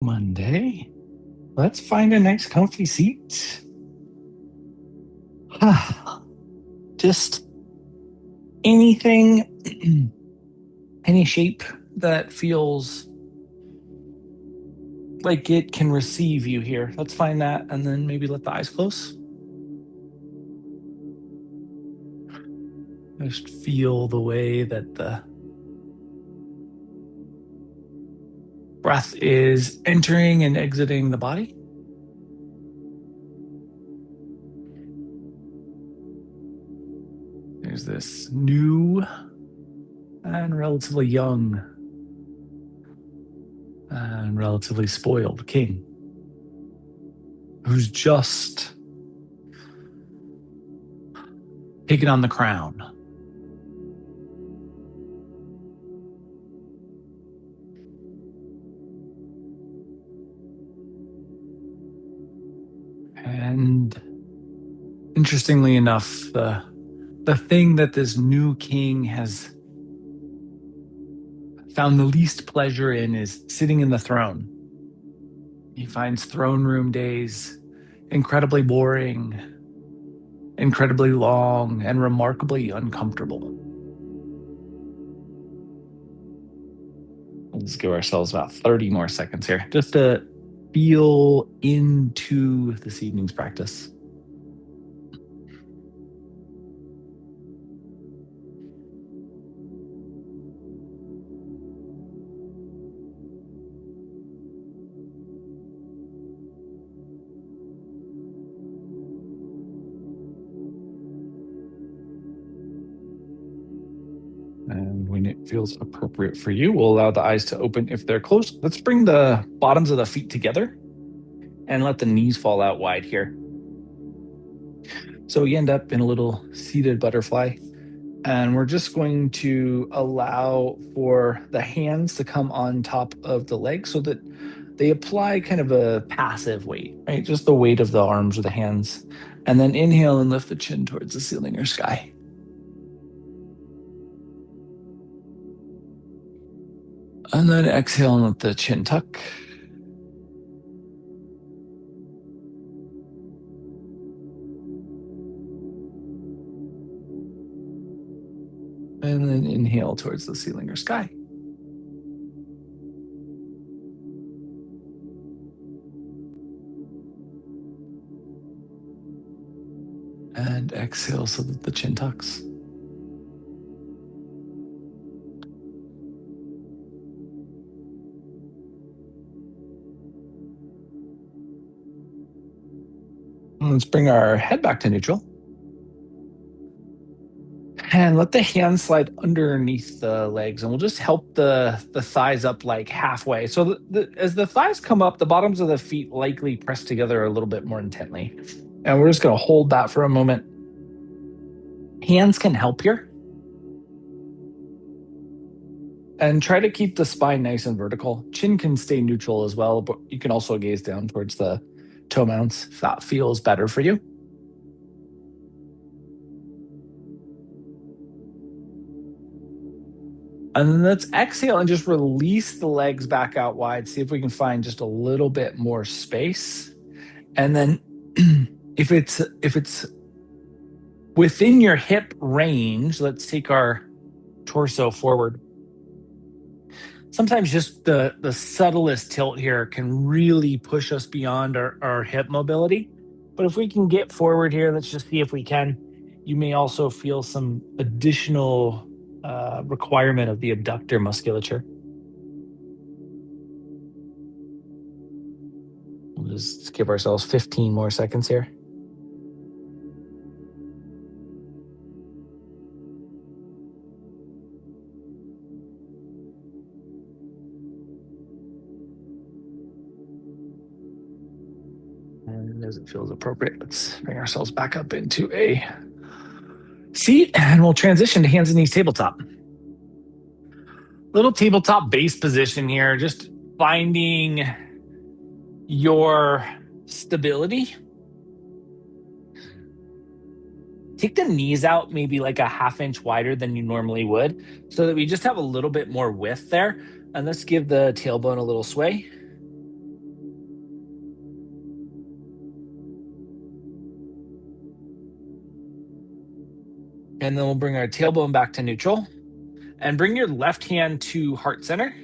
Monday. Let's find a nice comfy seat. Just anything, any shape that feels like it can receive you here. Let's find that and then maybe let the eyes close. Just feel the way that the breath is entering and exiting the body. There's this new and relatively young and relatively spoiled king who's just taken on the crown. And interestingly enough, the thing that this new king has found the least pleasure in is sitting in the throne. He finds throne room days incredibly boring, incredibly long, and remarkably uncomfortable. Let's give ourselves about 30 more seconds here just to feel into this evening's practice. And when it feels appropriate for you, we'll allow the eyes to open if they're closed. Let's bring the bottoms of the feet together and let the knees fall out wide here. So we end up in a little seated butterfly. And we're just going to allow for the hands to come on top of the legs so that they apply kind of a passive weight, right? Just the weight of the arms or the hands. And then inhale and lift the chin towards the ceiling or sky. And then exhale and let the chin tuck. And then inhale towards the ceiling or sky. And exhale so that the chin tucks. Let's bring our head back to neutral. And let the hands slide underneath the legs, and we'll just help the thighs up like halfway. So as the thighs come up, the bottoms of the feet likely press together a little bit more intently. And we're just going to hold that for a moment. Hands can help here. And try to keep the spine nice and vertical. Chin can stay neutral as well, but you can also gaze down towards the toe mounts if that feels better for you. And then let's exhale and just release the legs back out wide. See if we can find just a little bit more space. And then if it's within your hip range, let's take our torso forward. Sometimes just the subtlest tilt here can really push us beyond our hip mobility. But if we can get forward here, let's just see if we can. You may also feel some additional requirement of the abductor musculature. We'll just give ourselves 15 more seconds here. And as it feels appropriate, let's bring ourselves back up into a seat, and we'll transition to hands and knees tabletop. Little tabletop base position here, just finding your stability. Take the knees out maybe like a half-inch wider than you normally would so that we just have a little bit more width there. And let's give the tailbone a little sway. And then we'll bring our tailbone back to neutral. And bring your left hand to heart center.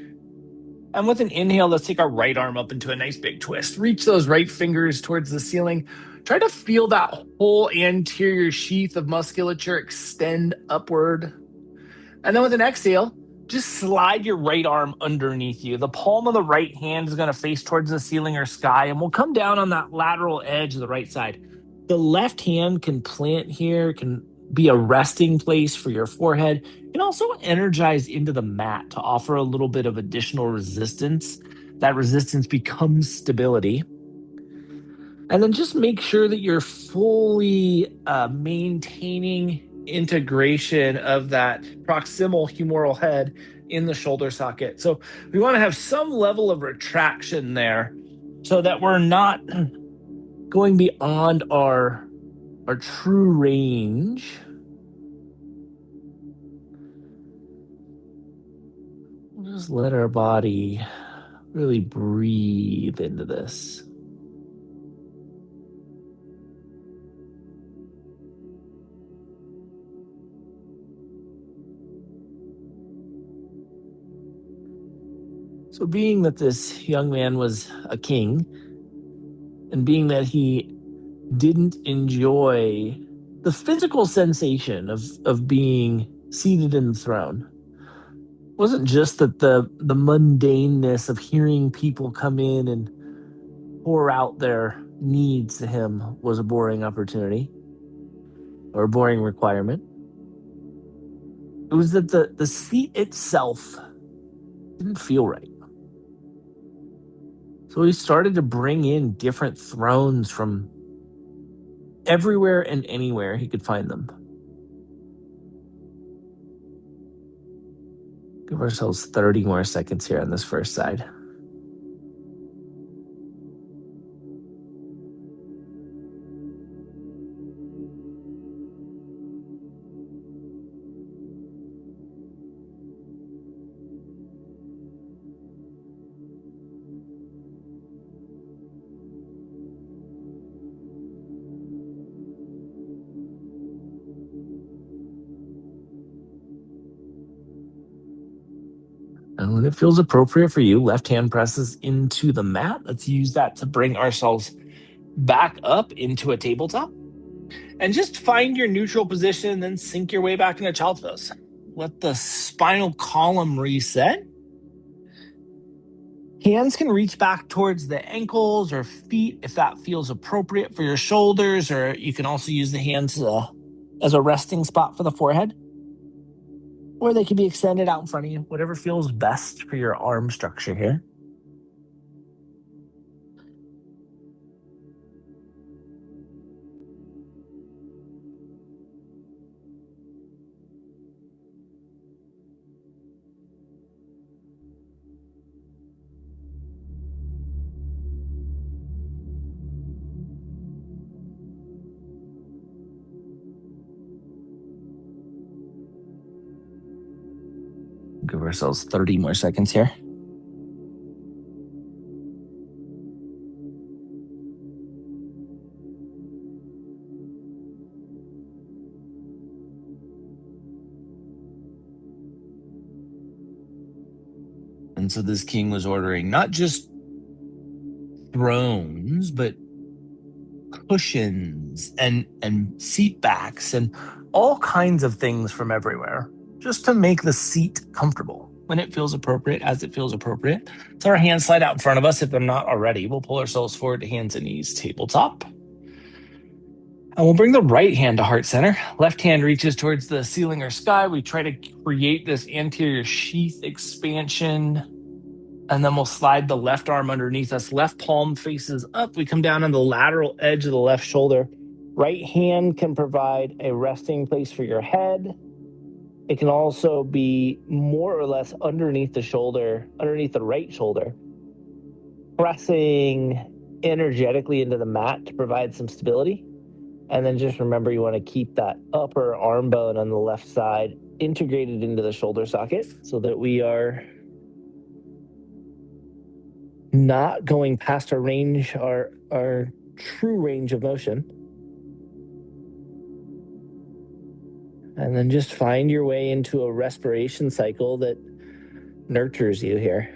And with an inhale, let's take our right arm up into a nice big twist. Reach those right fingers towards the ceiling. Try to feel that whole anterior sheath of musculature extend upward. And then with an exhale, just slide your right arm underneath you. The palm of the right hand is going to face towards the ceiling or sky, and we'll come down on that lateral edge of the right side. The left hand can plant here, can be a resting place for your forehead. It can also energize into the mat to offer a little bit of additional resistance. That resistance becomes stability. And then just make sure that you're fully maintaining integration of that proximal humeral head in the shoulder socket. So we want to have some level of retraction there so that we're not going beyond our true range. We'll just let our body really breathe into this. So being that this young man was a king, and being that he didn't enjoy the physical sensation of being seated in the throne, it wasn't just that the mundaneness of hearing people come in and pour out their needs to him was a boring opportunity or a boring requirement. It was that the seat itself didn't feel right. So he started to bring in different thrones from everywhere and anywhere he could find them. Give ourselves 30 more seconds here on this first side. And when it feels appropriate for you, left hand presses into the mat. Let's use that to bring ourselves back up into a tabletop. And just find your neutral position, then sink your way back into child's pose. Let the spinal column reset. Hands can reach back towards the ankles or feet if that feels appropriate for your shoulders, or you can also use the hands as a resting spot for the forehead. Or they can be extended out in front of you, whatever feels best for your arm structure here. Give ourselves 30 more seconds here. And so this king was ordering not just thrones, but cushions and seat backs and all kinds of things from everywhere, just to make the seat comfortable when it feels appropriate, as it feels appropriate. So our hands slide out in front of us if they're not already. We'll pull ourselves forward to hands and knees, tabletop. And we'll bring the right hand to heart center. Left hand reaches towards the ceiling or sky. We try to create this anterior sheath expansion. And then we'll slide the left arm underneath us. Left palm faces up. We come down on the lateral edge of the left shoulder. Right hand can provide a resting place for your head. It can also be more or less underneath the shoulder, underneath the right shoulder, pressing energetically into the mat to provide some stability. And then just remember, you want to keep that upper arm bone on the left side integrated into the shoulder socket so that we are not going past our range, our true range of motion. And then just find your way into a respiration cycle that nurtures you here.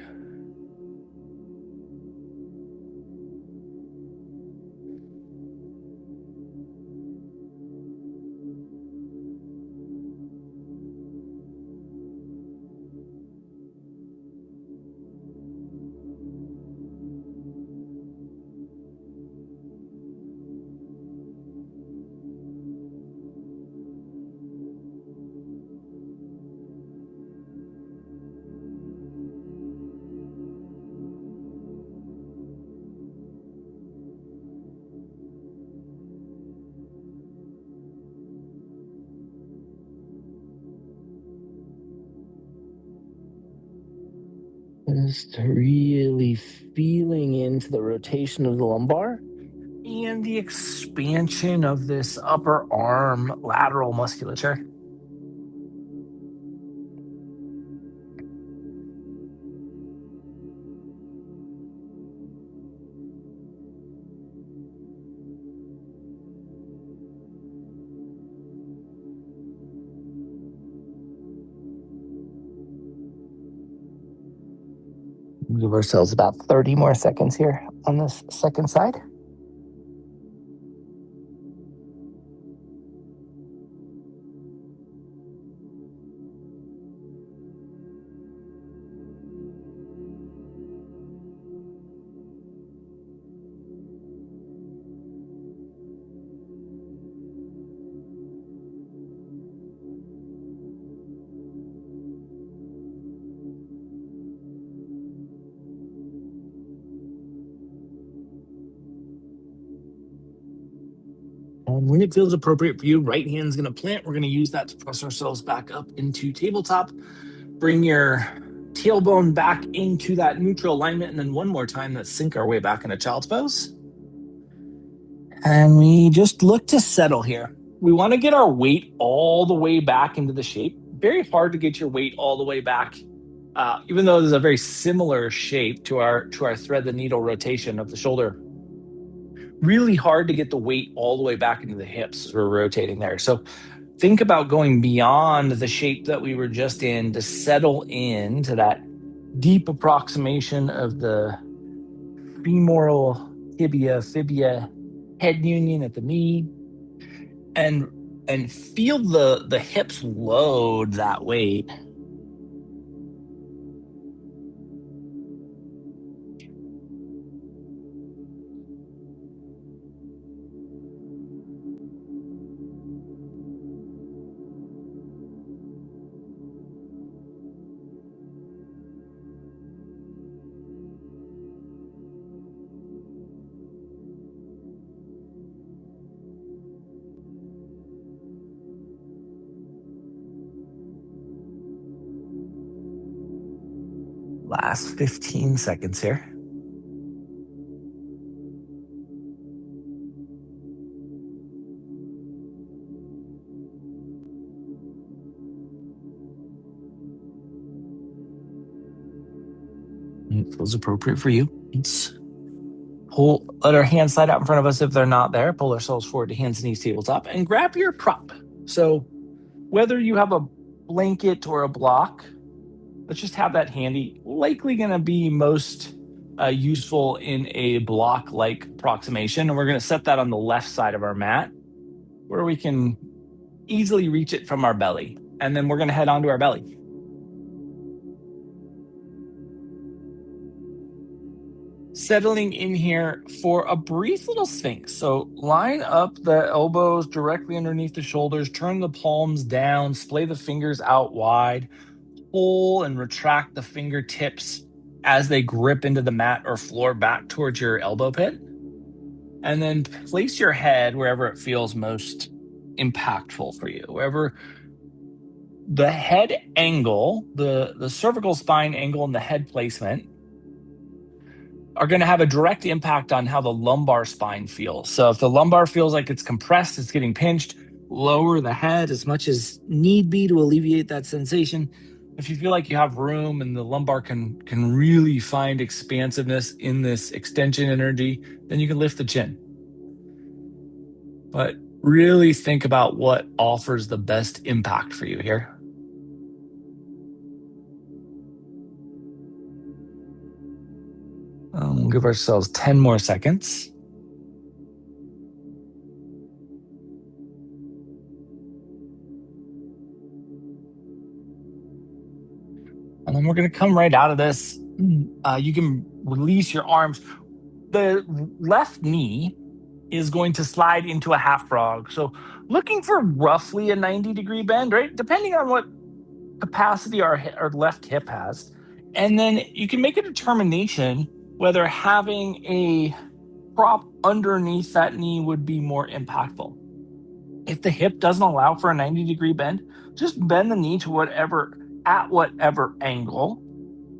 Just really feeling into the rotation of the lumbar and the expansion of this upper arm lateral musculature. Give ourselves about 30 more seconds here on this second side. And when it feels appropriate for you, right hand's going to plant. We're going to use that to press ourselves back up into tabletop. Bring your tailbone back into that neutral alignment. And then one more time, let's sink our way back into child's pose. And we just look to settle here. We want to get our weight all the way back into the shape. Very hard to get your weight all the way back, even though there's a very similar shape to our thread the needle rotation of the shoulder. Really hard to get the weight all the way back into the hips as we're rotating there. So think about going beyond the shape that we were just in to settle into that deep approximation of the femoral tibia, fibia, head union at the knee, and feel the hips load that weight. Last 15 seconds here. It feels appropriate for you. Let our hands slide out in front of us if they're not there. Pull ourselves forward to hands and knees, tabletop, and grab your prop. So whether you have a blanket or a block, let's just have that handy. Likely going to be most useful in a block-like approximation. And we're going to set that on the left side of our mat where we can easily reach it from our belly. And then we're going to head onto our belly. Settling in here for a brief little sphinx. So line up the elbows directly underneath the shoulders, turn the palms down, splay the fingers out wide, pull and retract the fingertips as they grip into the mat or floor back towards your elbow pit. And then place your head wherever it feels most impactful for you, wherever the head angle, the cervical spine angle and the head placement are going to have a direct impact on how the lumbar spine feels. So if the lumbar feels like it's compressed, it's getting pinched, lower the head as much as need be to alleviate that sensation. If you feel like you have room and the lumbar can really find expansiveness in this extension energy, then you can lift the chin. But Really think about what offers the best impact for you here. We'll give ourselves 10 more seconds. And then we're going to come right out of this. You can release your arms. The left knee is going to slide into a half frog. So looking for roughly a 90-degree bend, right? Depending on what capacity our left hip has. And then you can make a determination whether having a prop underneath that knee would be more impactful. If the hip doesn't allow for a 90-degree bend, just bend the knee to whatever angle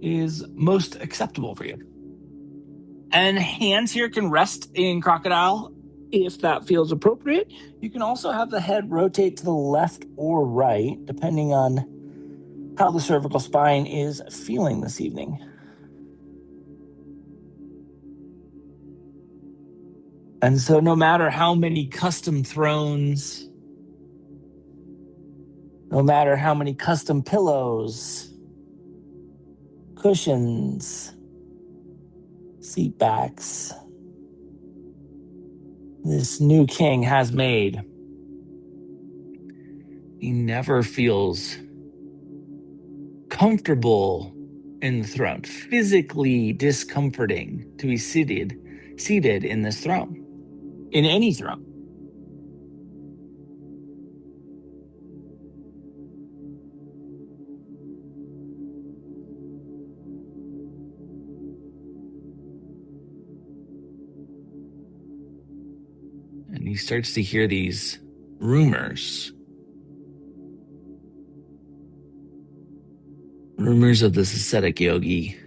is most acceptable for you. And hands here can rest in crocodile if that feels appropriate. You can also have the head rotate to the left or right, depending on how the cervical spine is feeling this evening. And so no matter how many custom thrones, no matter how many custom pillows, cushions, seat backs this new king has made, he never feels comfortable in the throne, physically discomforting to be seated in this throne, in any throne. And he starts to hear these rumors of this ascetic yogi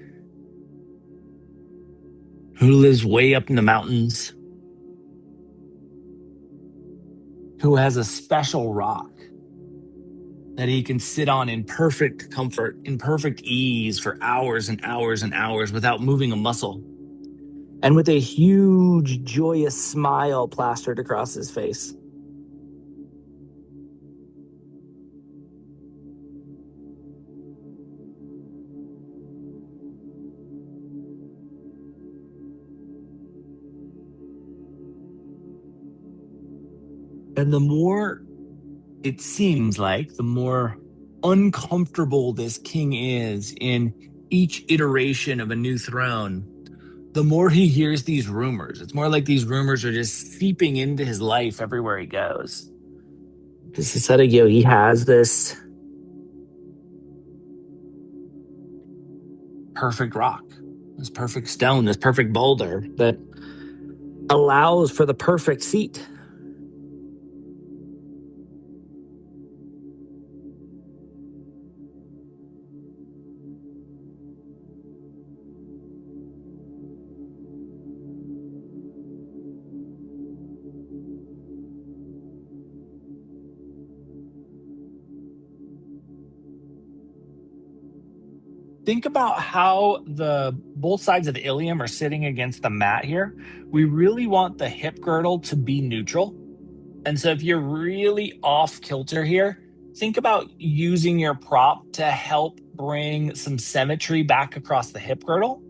who lives way up in the mountains, who has a special rock that he can sit on in perfect comfort, in perfect ease for hours and hours and hours without moving a muscle, and with a huge, joyous smile plastered across his face. And the more it seems like, the more uncomfortable this king is in each iteration of a new throne, the more he hears these rumors. It's more like these rumors are just seeping into his life everywhere he goes. This ascetic yogi has this perfect rock, this perfect stone, this perfect boulder that allows for the perfect seat. Think about how both sides of the ilium are sitting against the mat here. We really want the hip girdle to be neutral. And so if you're really off kilter here, think about using your prop to help bring some symmetry back across the hip girdle.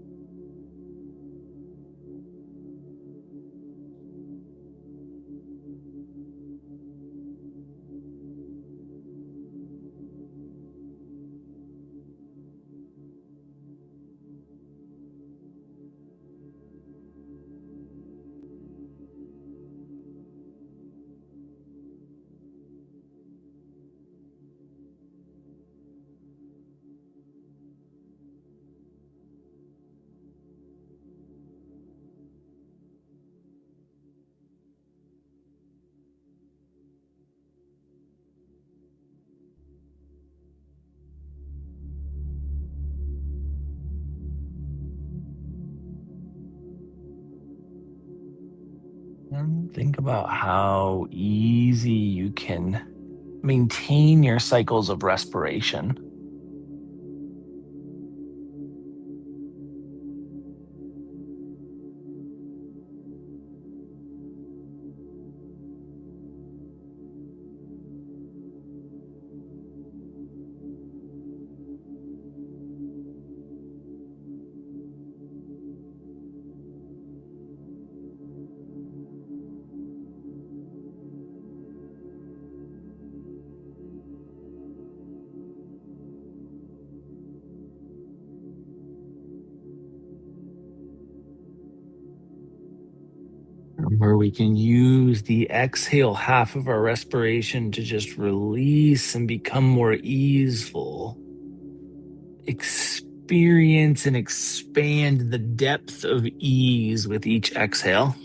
And think about how easy you can maintain your cycles of respiration. where we can use the exhale half of our respiration to just release and become more easeful. Experience and expand the depth of ease with each exhale.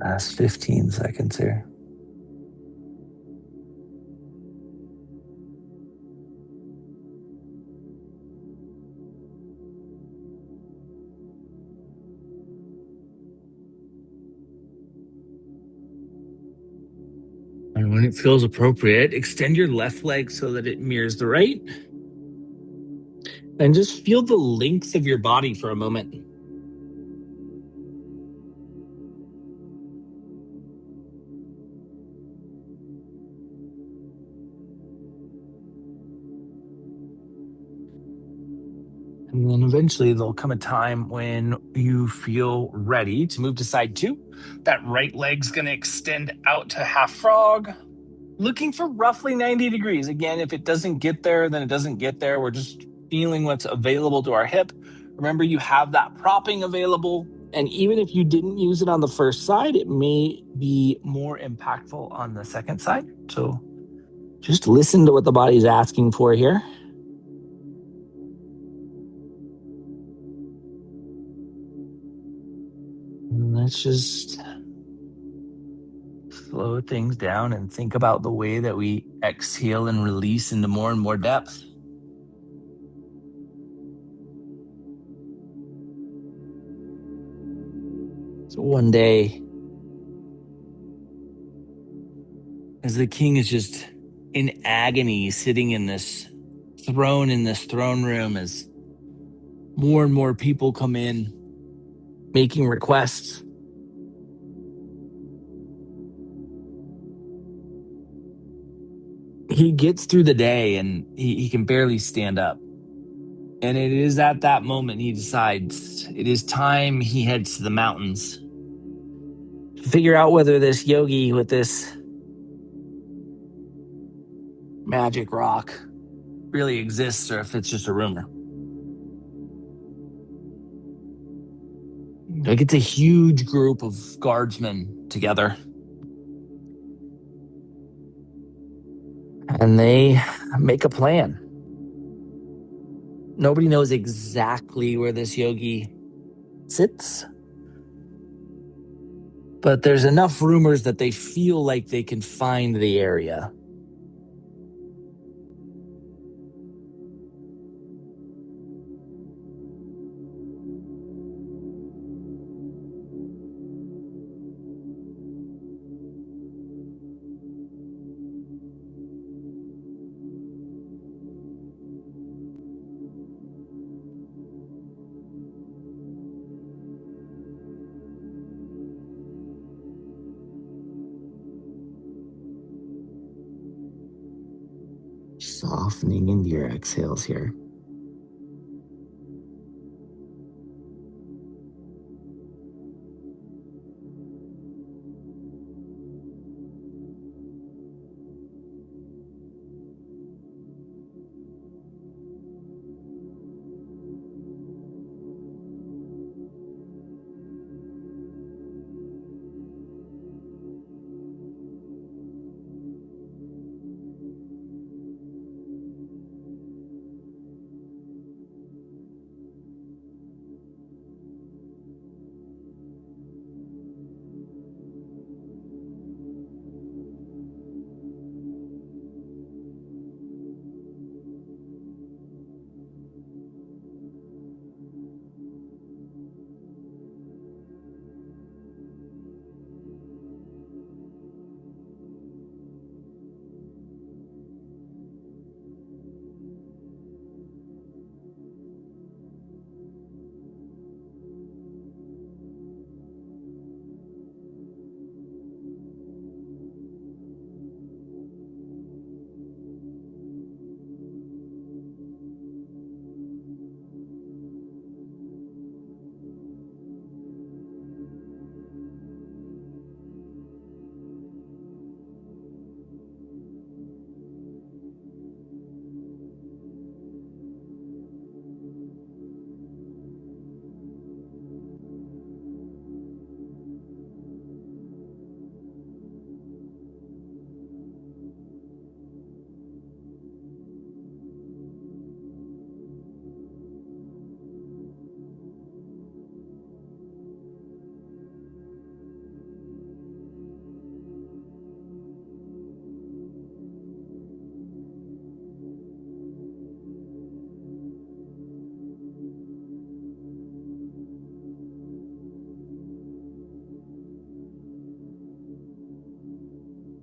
Last 15 seconds here. And when it feels appropriate, extend your left leg so that it mirrors the right. And just feel the length of your body for a moment. And then eventually there'll come a time when you feel ready to move to side two. That right leg's going to extend out to half frog, looking for roughly 90 degrees. Again, if it doesn't get there, then it doesn't get there. We're just feeling what's available to our hip. Remember, you have that propping available. And even if you didn't use it on the first side, it may be more impactful on the second side. So just listen to what the body's asking for here. And let's just slow things down and think about the way that we exhale and release into more and more depth. So one day, as the king is just in agony sitting in this throne room, as more and more people come in making requests, he gets through the day and he can barely stand up. And it is at that moment he decides it is time he heads to the mountains to figure out whether this yogi with this magic rock really exists or if it's just a rumor. Like, it's a huge group of guardsmen together. And they make a plan. Nobody knows exactly where this yogi sits, but there's enough rumors that they feel like they can find the area. Softening into your exhales here.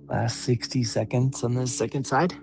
Last 60 seconds on the second side.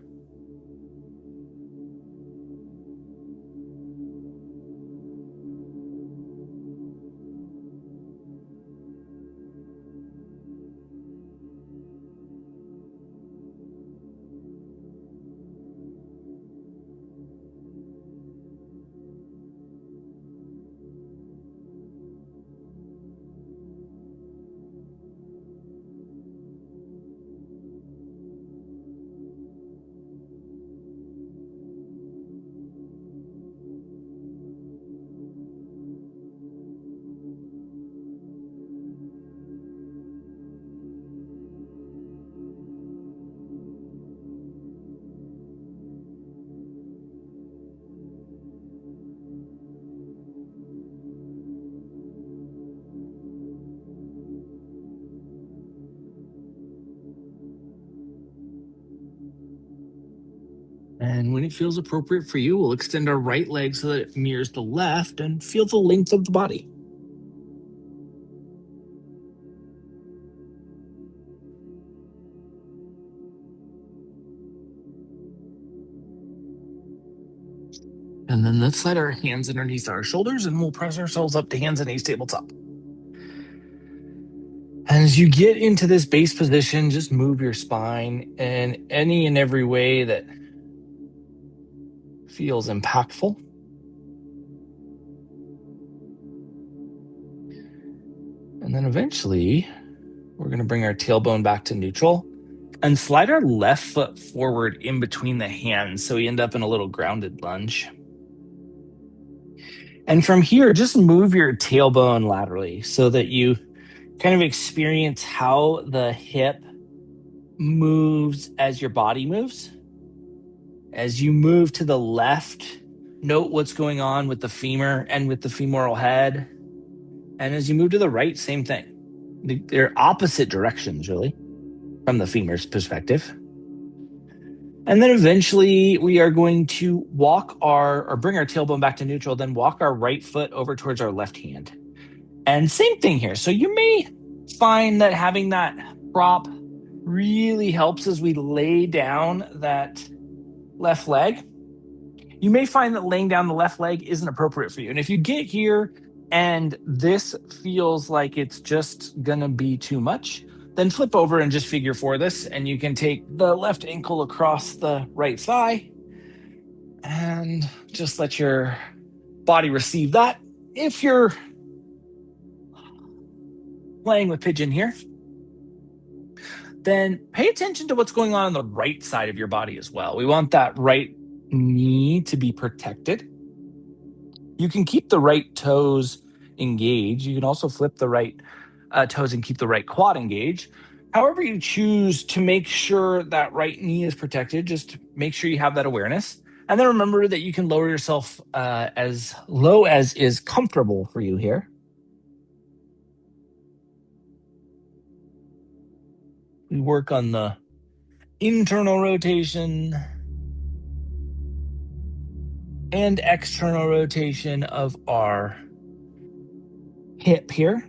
And when it feels appropriate for you, we'll extend our right leg so that it mirrors the left and feel the length of the body. And then let's slide our hands underneath our shoulders and we'll press ourselves up to hands and knees tabletop. And as you get into this base position, just move your spine in any and every way that feels impactful. And then eventually, we're going to bring our tailbone back to neutral and slide our left foot forward in between the hands so we end up in a little grounded lunge. And from here, just move your tailbone laterally so that you kind of experience how the hip moves as your body moves. As you move to the left, note what's going on with the femur and with the femoral head. And as you move to the right, same thing. They're opposite directions, really, from the femur's perspective. And then eventually we are going to bring our tailbone back to neutral, then walk our right foot over towards our left hand. And same thing here. So you may find that having that prop really helps as we lay down that left leg. You may find that laying down the left leg isn't appropriate for you. And if you get here and this feels like it's just going to be too much, then flip over and just figure four this. And you can take the left ankle across the right thigh and just let your body receive that. If you're playing with pigeon here, then pay attention to what's going on the right side of your body as well. We want that right knee to be protected. You can keep the right toes engaged. You can also flip the right toes and keep the right quad engaged. However you choose to make sure that right knee is protected, just make sure you have that awareness. And then remember that you can lower yourself as low as is comfortable for you here. We work on the internal rotation and external rotation of our hip here.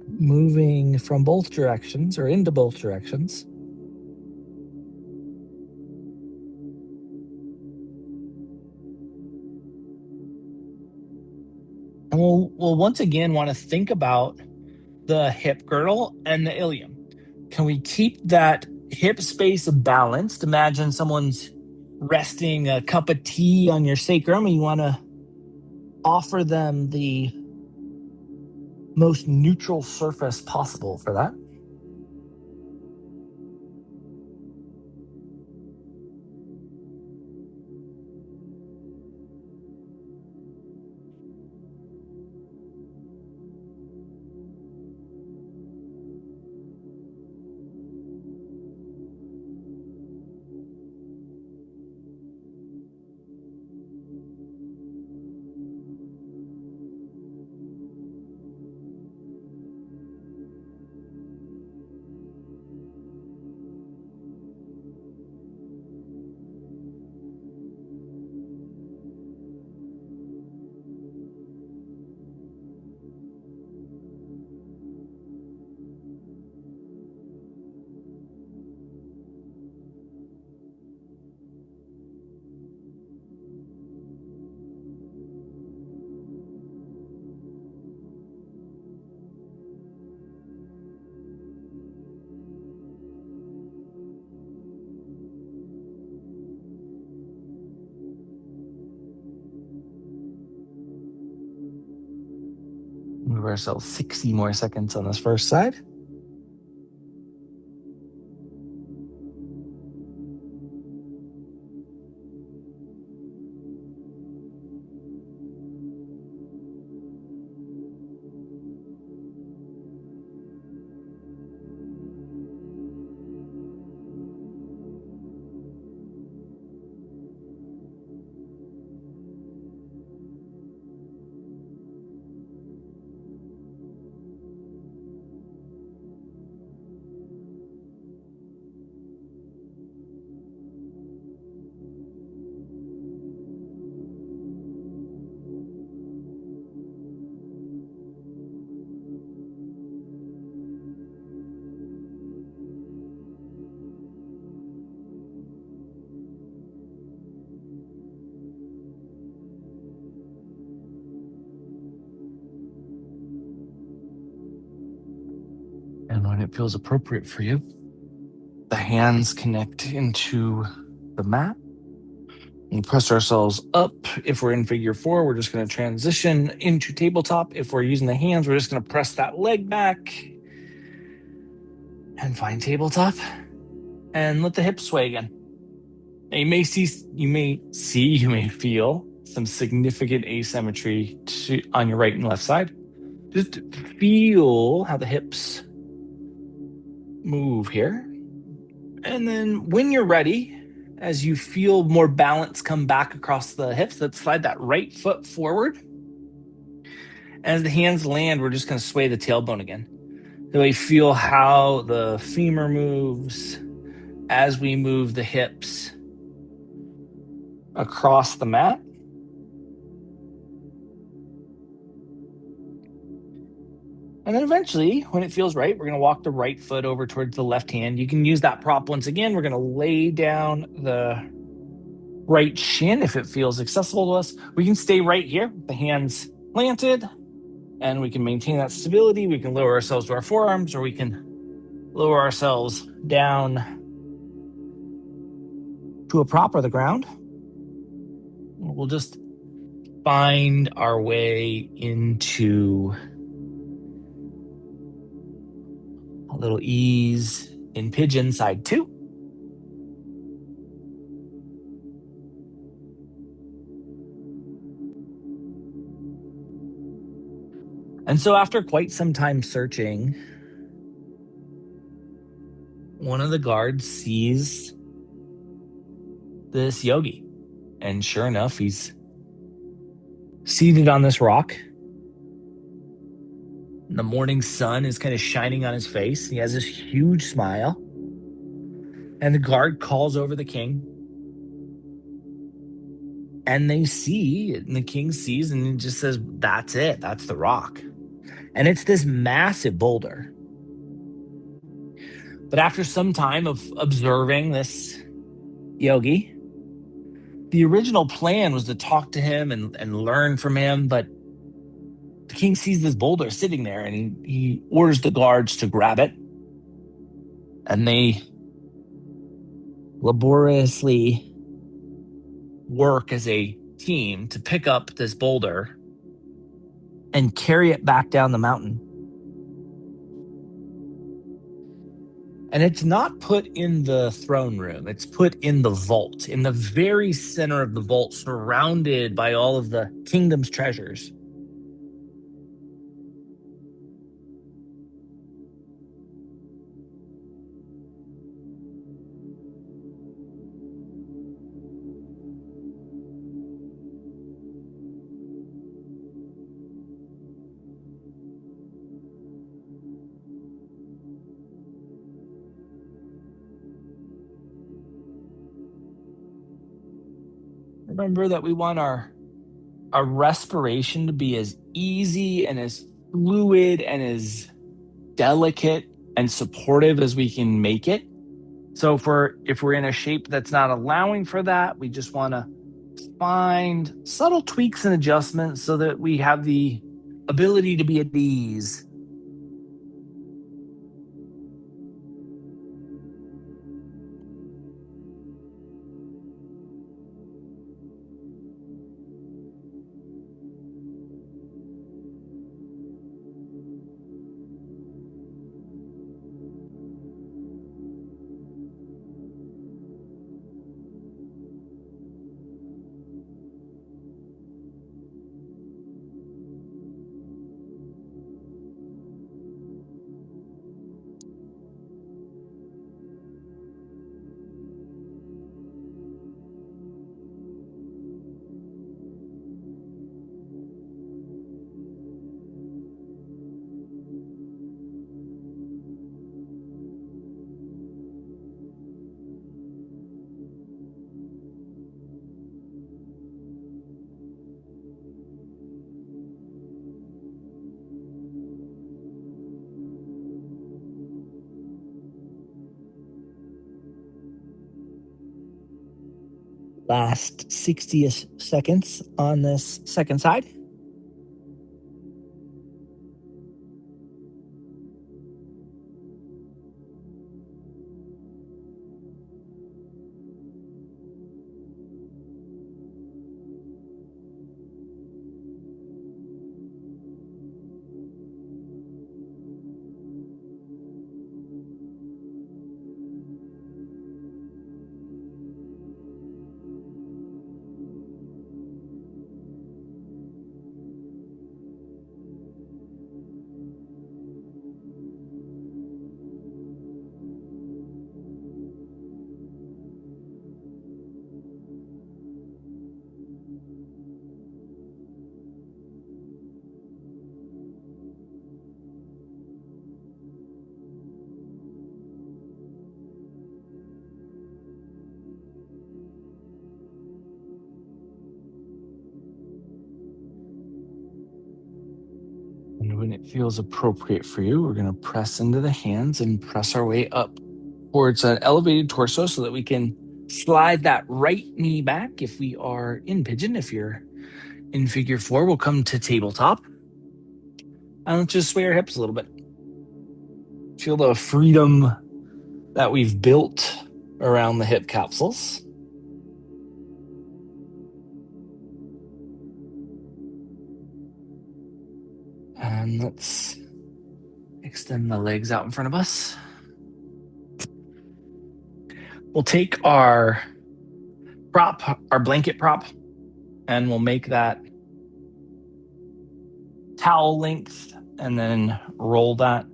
Moving from both directions or into both directions. And we'll once again want to think about the hip girdle and the ilium. Can we keep that hip space balanced? Imagine someone's resting a cup of tea on your sacrum and you want to offer them the most neutral surface possible for that. ourselves 60 more seconds on this first side. And when it feels appropriate for you, the hands connect into the mat. And press ourselves up. If we're in figure 4, we're just going to transition into tabletop. If we're using the hands, we're just going to press that leg back and find tabletop. And let the hips sway again. Now you may feel some significant asymmetry on your right and left side. Just feel how the hips move here. And then when you're ready, as you feel more balance come back across the hips, let's slide that right foot forward. As the hands land, we're just going to sway the tailbone again. So we feel how the femur moves as we move the hips across the mat. And then eventually, when it feels right, we're going to walk the right foot over towards the left hand. You can use that prop once again. We're going to lay down the right shin if it feels accessible to us. We can stay right here, the hands planted, and we can maintain that stability. We can lower ourselves to our forearms, or we can lower ourselves down to a prop or the ground. We'll just find our way into a little ease in pigeon side 2. And so after quite some time searching, one of the guards sees this yogi. And sure enough, he's seated on this rock. The morning sun is kind of shining on his face. He has this huge smile. And the guard calls over the king. And they see, and the king sees, and he just says, that's it. That's the rock. And it's this massive boulder. But after some time of observing this yogi, the original plan was to talk to him and learn from him. But the king sees this boulder sitting there, and he orders the guards to grab it. And they laboriously work as a team to pick up this boulder and carry it back down the mountain. And it's not put in the throne room. It's put in the vault, in the very center of the vault, surrounded by all of the kingdom's treasures. Remember that we want our respiration to be as easy and as fluid and as delicate and supportive as we can make it. So if we're in a shape that's not allowing for that, we just want to find subtle tweaks and adjustments so that we have the ability to be at ease. Last 60-ish seconds on this second side. And when it feels appropriate for you, we're going to press into the hands and press our way up towards an elevated torso so that we can slide that right knee back if we are in pigeon. If you're in figure 4, we'll come to tabletop. And let's just sway our hips a little bit. Feel the freedom that we've built around the hip capsules. And let's extend the legs out in front of us. We'll take our prop, our blanket prop, and we'll make that towel length and then roll that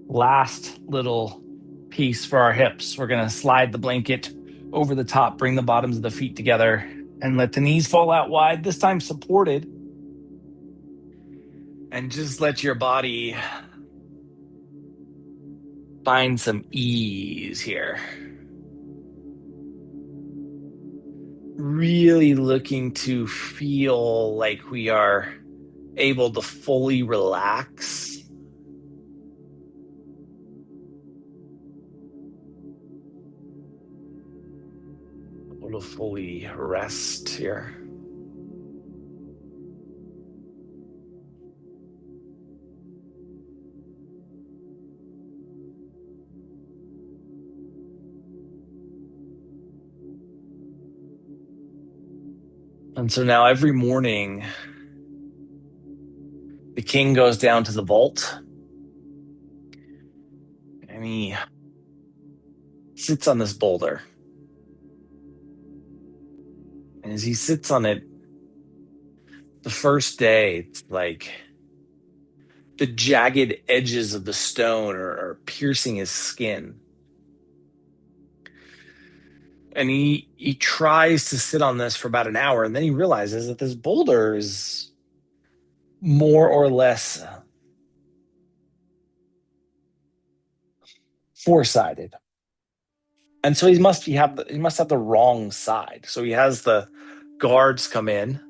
last little piece for our hips. We're going to slide the blanket over the top, bring the bottoms of the feet together, and let the knees fall out wide, this time supported. And just let your body find some ease here. Really looking to feel like we are able to fully relax. Able to fully rest here. And so now every morning, the king goes down to the vault and he sits on this boulder. And as he sits on it, the first day, it's like the jagged edges of the stone are piercing his skin. And he tries to sit on this for about an hour, and then he realizes that this boulder is more or less four-sided. And so he must have the wrong side. So he has the guards come in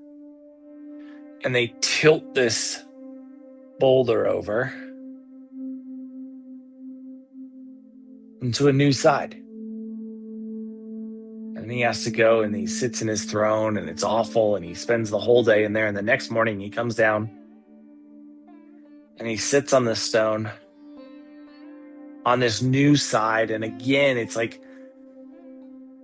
and they tilt this boulder over into a new side. And he has to go and he sits in his throne and it's awful and he spends the whole day in there. And the next morning he comes down and he sits on this stone on this new side. And again, it's like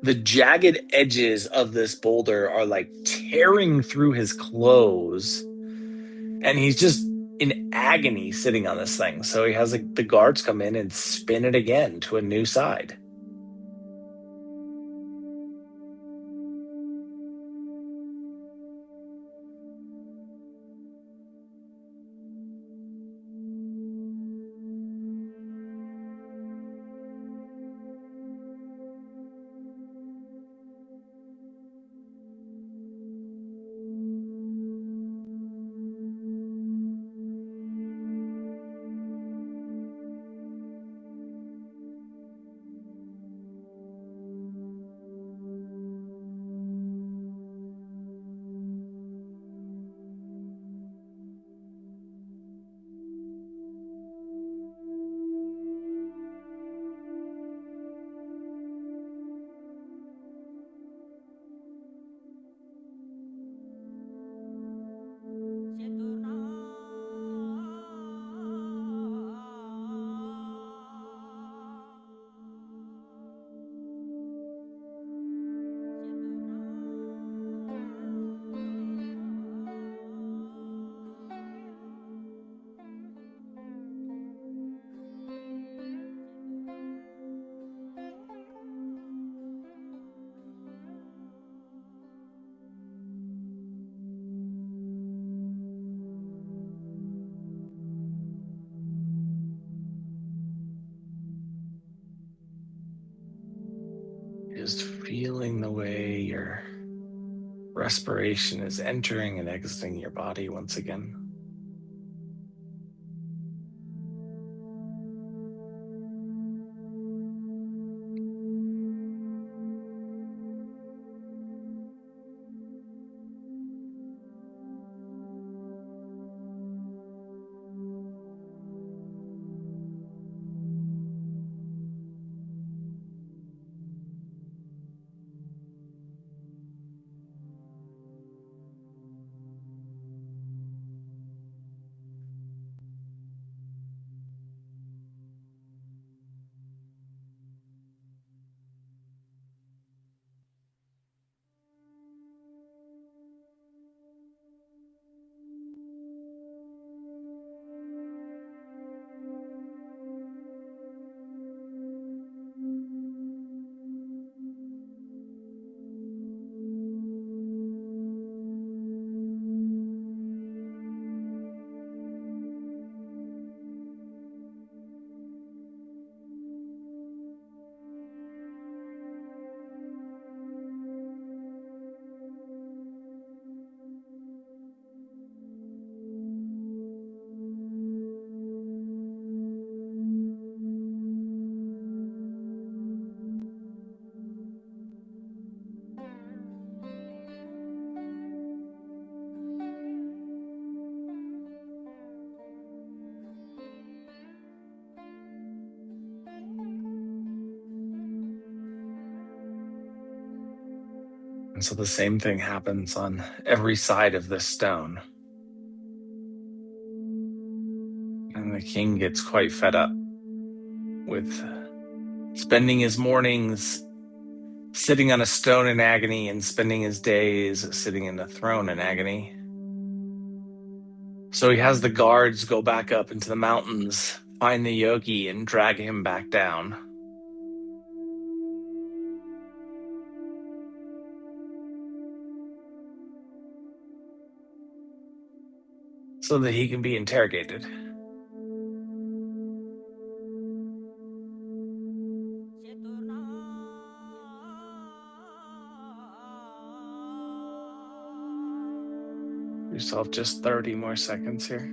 the jagged edges of this boulder are like tearing through his clothes. And he's just in agony sitting on this thing. So he has the guards come in and spin it again to a new side. just feeling the way your respiration is entering and exiting your body once again. And so the same thing happens on every side of this stone. And the king gets quite fed up with spending his mornings sitting on a stone in agony and spending his days sitting in a throne in agony. So he has the guards go back up into the mountains, find the yogi, and drag him back down. So that he can be interrogated. Yourself just 30 more seconds here.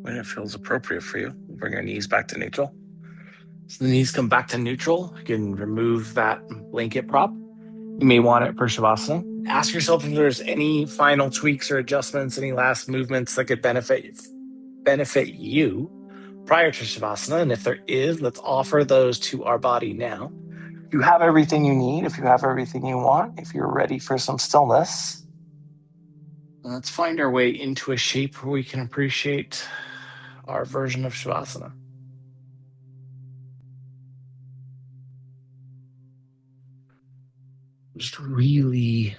When it feels appropriate for you, bring your knees back to neutral. So the knees come back to neutral. You can remove that blanket prop. You may want it for Shavasana. Ask yourself if there's any final tweaks or adjustments, any last movements that could benefit you prior to Shavasana. And if there is, let's offer those to our body now. If you have everything you need, if you have everything you want, if you're ready for some stillness, let's find our way into a shape where we can appreciate our version of Shavasana. Just really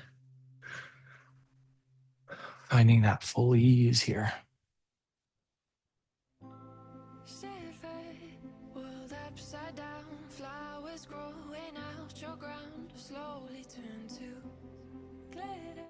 finding that full ease here. World upside down, flowers growing out your ground, slowly turn to glitter.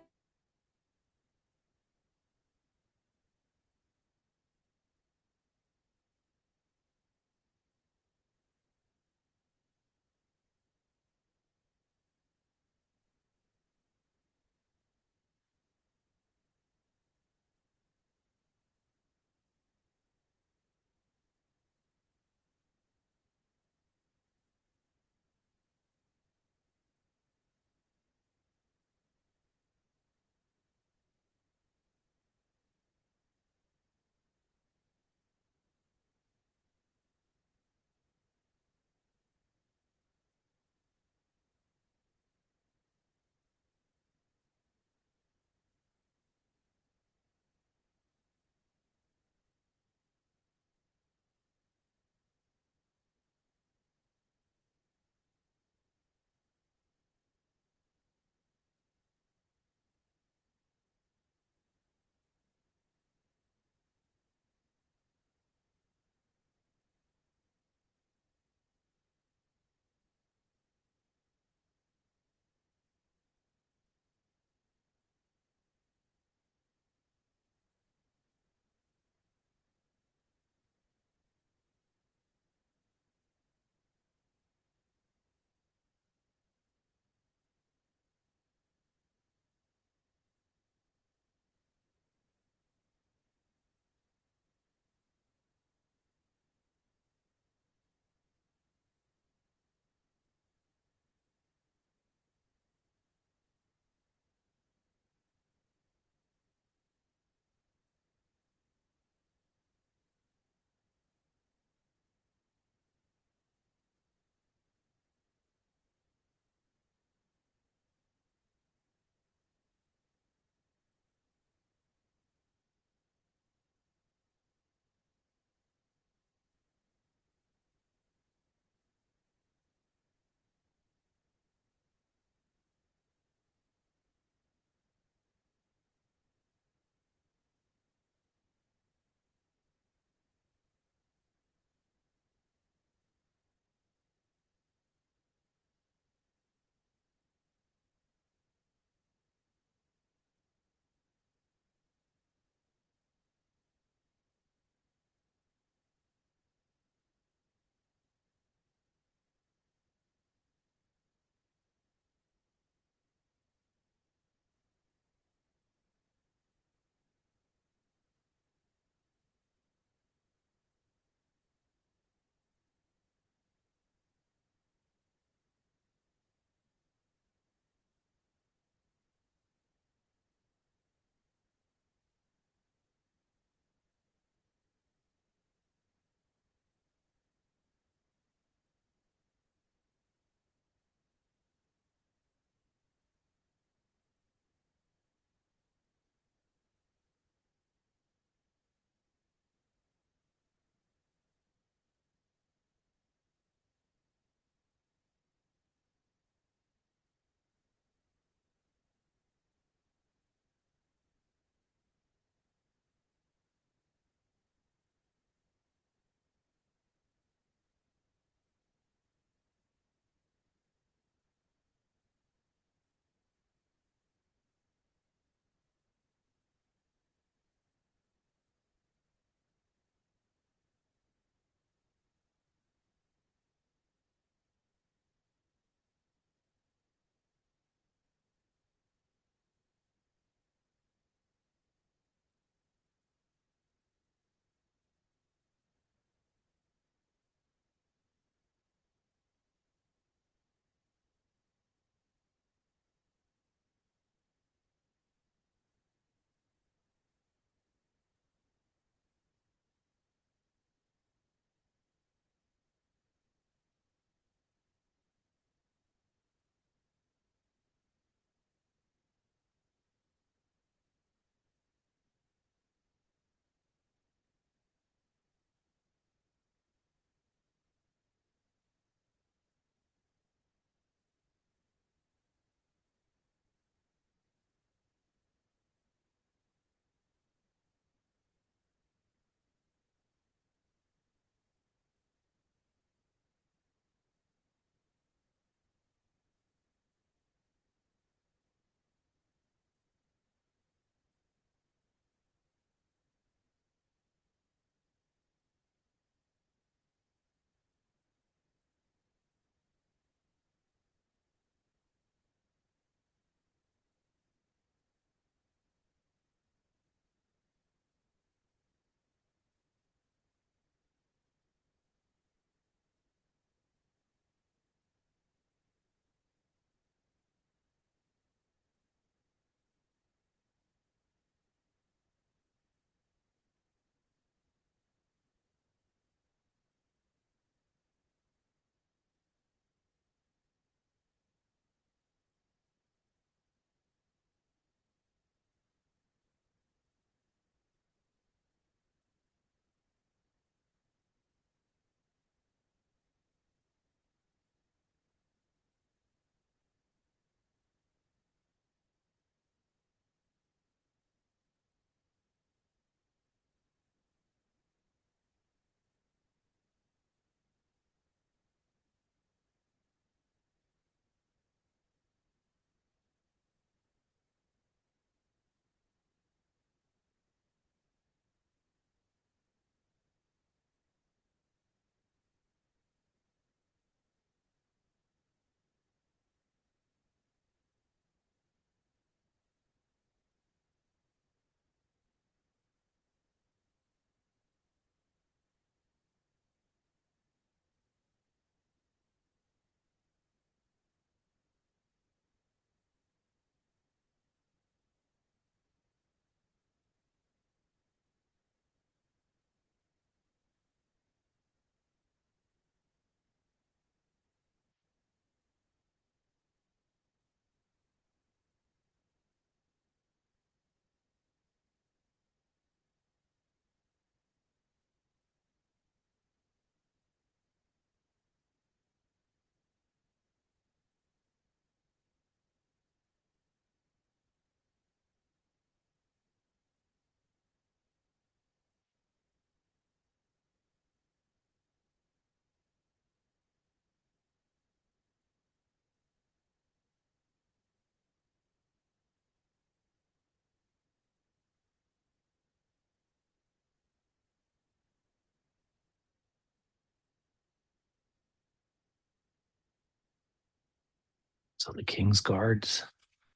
So the king's guards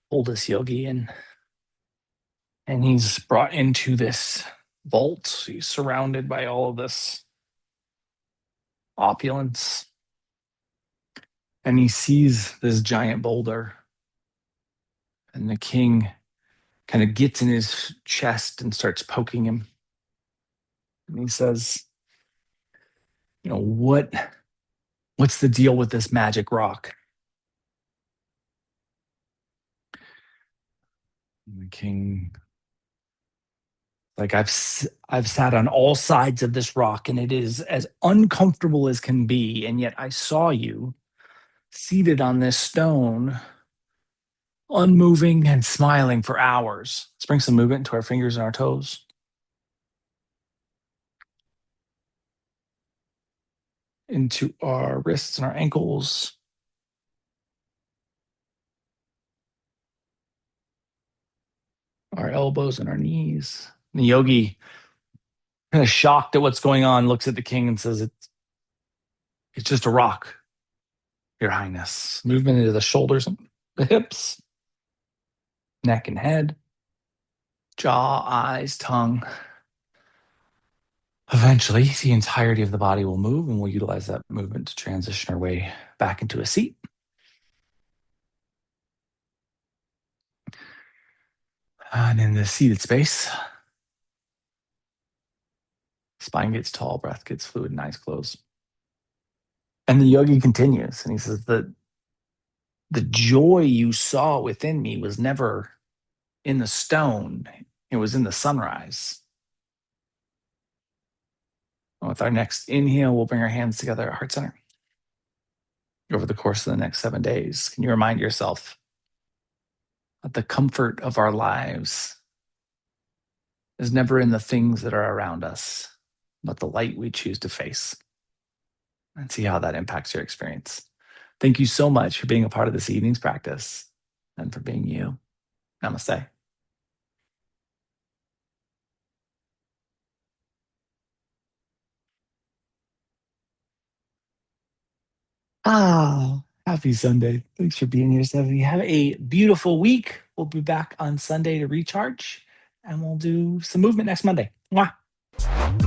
pull this yogi in, and he's brought into this vault. He's surrounded by all of this opulence, and he sees this giant boulder. And the king kind of gets in his chest and starts poking him. And he says, what's the deal with this magic rock? And the king, like, I've sat on all sides of this rock, and it is as uncomfortable as can be, and yet I saw you seated on this stone, unmoving and smiling for hours. Let's bring some movement into our fingers and our toes. Into our wrists and our ankles. Our elbows and our knees. And the yogi, kind of shocked at what's going on, looks at the king and says, it's just a rock, Your Highness. Movement into the shoulders and the hips, neck and head, jaw, eyes, tongue. Eventually, the entirety of the body will move, and we'll utilize that movement to transition our way back into a seat. And in the seated space, spine gets tall, breath gets fluid, and eyes close. And the yogi continues, and he says that the joy you saw within me was never in the stone, it was in the sunrise. With our next inhale, we'll bring our hands together at heart center. Over the course of the next 7 days, can you remind yourself that the comfort of our lives is never in the things that are around us, but the light we choose to face, and see how that impacts your experience. Thank you so much for being a part of this evening's practice and for being you. Namaste. Happy Sunday. Thanks for being here, Stephanie. Have a beautiful week. We'll be back on Sunday to recharge, and we'll do some movement next Monday. Mwah.